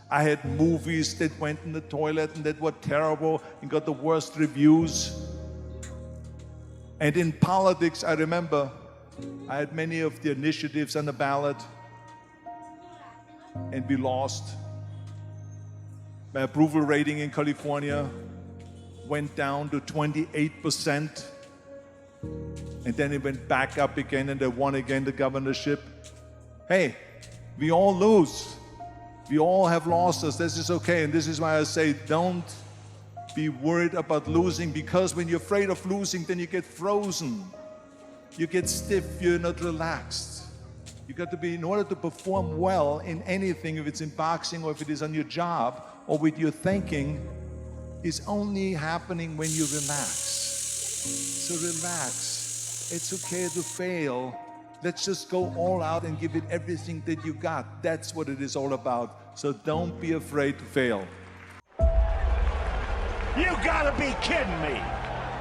I had movies that went in the toilet and that were terrible and got the worst reviews. And in politics, I remember I had many of the initiatives on the ballot, and we lost. My approval rating in California went down to 28%, and then it went back up again, and I won again the governorship. Hey, we all lose. We all have losses. This is okay, and this is why I say don't be worried about losing, because when you're afraid of losing, then you get frozen. You get stiff, you're not relaxed. You got to be, in order to perform well in anything, if it's in boxing or if it is on your job or with your thinking, is only happening when you relax. So relax. It's okay to fail. Let's just go all out and give it everything that you got. That's what it is all about. So don't be afraid to fail. You gotta be kidding me.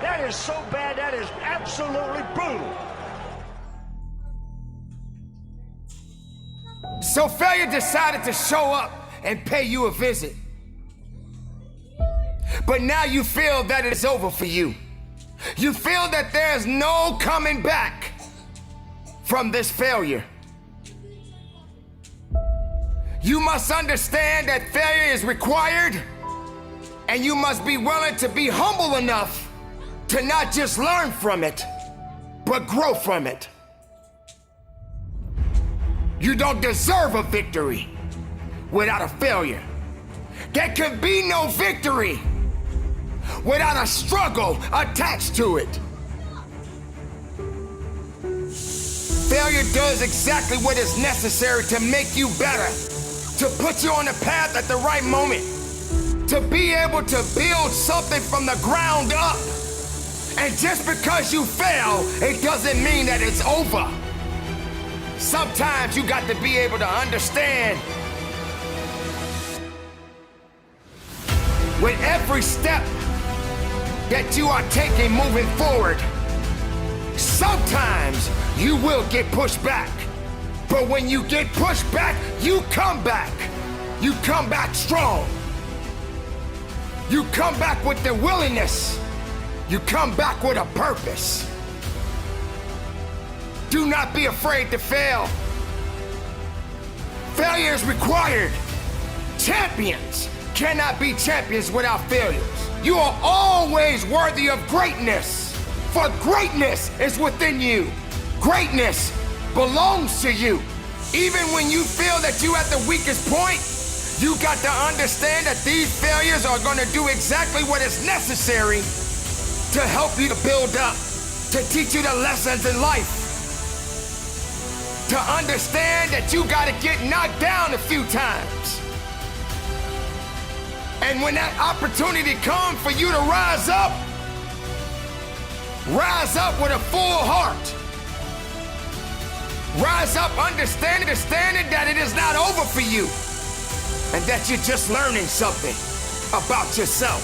That is so bad, that is absolutely brutal. So failure decided to show up and pay you a visit. But now you feel that it's over for you. You feel that there's no coming back from this failure. You must understand that failure is required, and you must be willing to be humble enough to not just learn from it, but grow from it. You don't deserve a victory without a failure. There can be no victory without a struggle attached to it. Failure does exactly what is necessary to make you better, to put you on the path at the right moment, to be able to build something from the ground up. And just because you fail, it doesn't mean that it's over. Sometimes you got to be able to understand with every step that you are taking moving forward, sometimes you will get pushed back. But when you get pushed back, you come back. You come back strong. You come back with the willingness. You come back with a purpose. Do not be afraid to fail. Failure is required. Champions cannot be champions without failures. You are always worthy of greatness, for greatness is within you. Greatness belongs to you. Even when you feel that you're at the weakest point, you got to understand that these failures are going to do exactly what is necessary to help you to build up, to teach you the lessons in life, to understand that you got to get knocked down a few times. And when that opportunity comes for you to rise up with a full heart. Rise up understanding that it is not over for you, and that you're just learning something about yourself.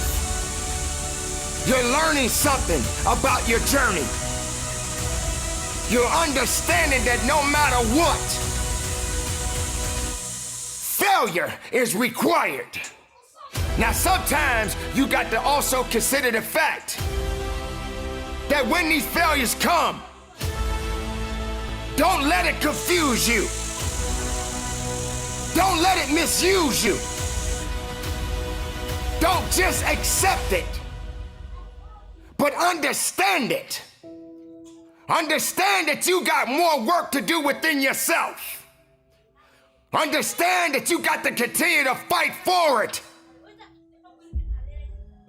You're learning something about your journey. You're understanding that no matter what, failure is required. Now, sometimes you got to also consider the fact that when these failures come, don't let it confuse you. Don't let it misuse you. Don't just accept it, but understand it. Understand that you got more work to do within yourself. Understand that you got to continue to fight for it.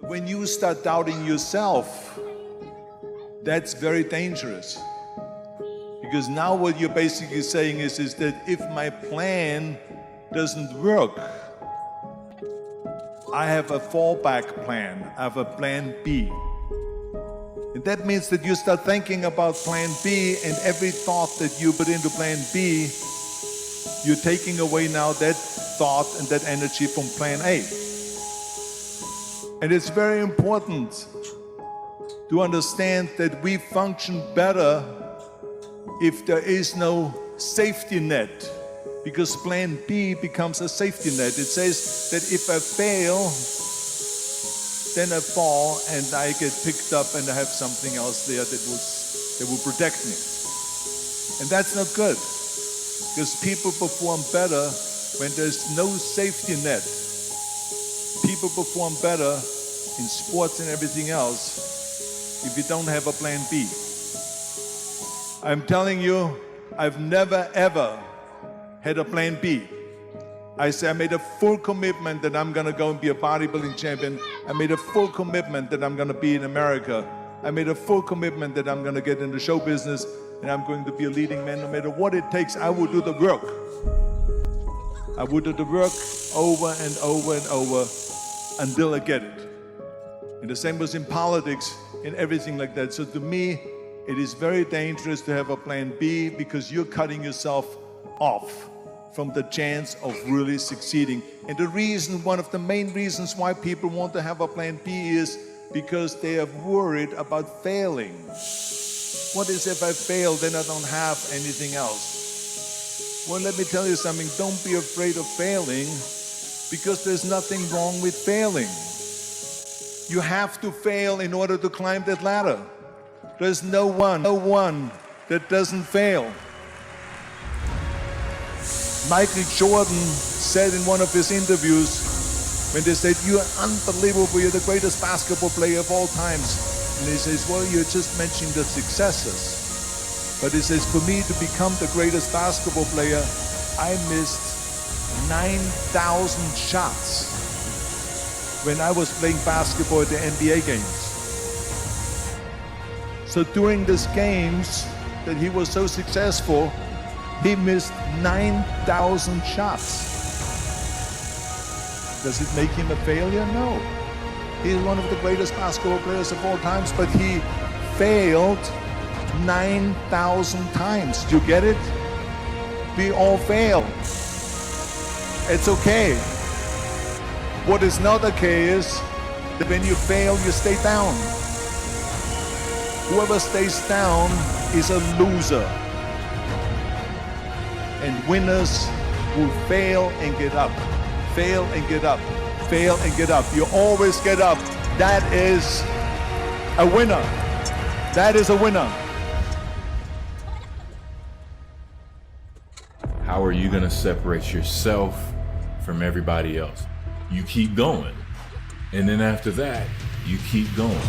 When you start doubting yourself, that's very dangerous. Because now what you're basically saying is that if my plan doesn't work, I have a fallback plan. I have a plan B. And that means that you start thinking about plan B, and every thought that you put into plan B, you're taking away now that thought and that energy from plan A. And it's very important to understand that we function better if there is no safety net because plan B becomes a safety net. It says that if I fail, then I fall and I get picked up and I have something else there that will protect me. And that's not good, because people perform better when there's no safety net. People perform better in sports and everything else if you don't have a plan B. I'm telling you, I've never ever had a plan B. I made a full commitment that I'm gonna go and be a bodybuilding champion. I made a full commitment that I'm gonna be in America. I made a full commitment that I'm gonna get into show business and I'm going to be a leading man. No matter what it takes, I will do the work. I will do the work over and over and over until I get it. And the same was in politics and everything like that. So to me, it is very dangerous to have a plan B, because you're cutting yourself off from the chance of really succeeding. And the reason, one of the main reasons why people want to have a plan B is because they are worried about failing. What is if I fail, then I don't have anything else? Well, let me tell you something, don't be afraid of failing, because there's nothing wrong with failing. You have to fail in order to climb that ladder. There's no one that doesn't fail. Michael Jordan said in one of his interviews, when they said, "You're unbelievable, you're the greatest basketball player of all times." And he says, "Well, you're just mentioning the successes." But he says, "For me to become the greatest basketball player, I missed 9,000 shots when I was playing basketball at the NBA games." So during these games that he was so successful, he missed 9,000 shots. Does it make him a failure? No. He's one of the greatest basketball players of all times, but he failed 9,000 times. Do you get it? We all fail. It's okay. What is not okay is that when you fail, you stay down. Whoever stays down is a loser. And winners will fail and get up. Fail and get up. Fail and get up. You always get up. That is a winner. That is a winner. How are you going to separate yourself from everybody else? You keep going. And then after that, you keep going.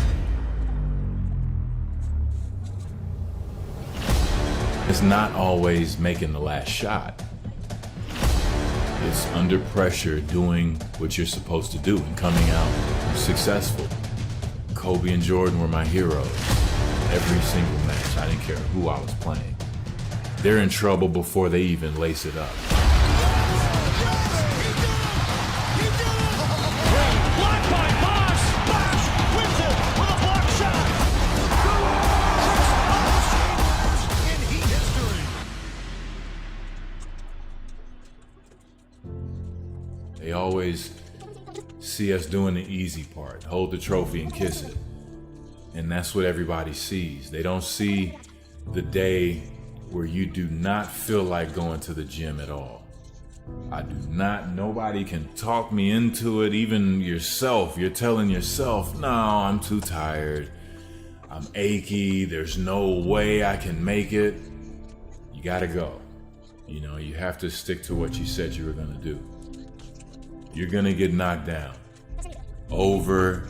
It's not always making the last shot. It's under pressure doing what you're supposed to do and coming out successful. Kobe and Jordan were my heroes. Every single match, I didn't care who I was playing. They're in trouble before they even lace it up. Blocked by Bosch. Bosch wins it with a block shot. In Heat history. They always see us doing the easy part, hold the trophy and kiss it. And that's what everybody sees. They don't see the day where you do not feel like going to the gym at all. I do not, nobody can talk me into it, even yourself. You're telling yourself, no, I'm too tired. I'm achy, there's no way I can make it. You gotta go. You know, you have to stick to what you said you were gonna do. You're gonna get knocked down over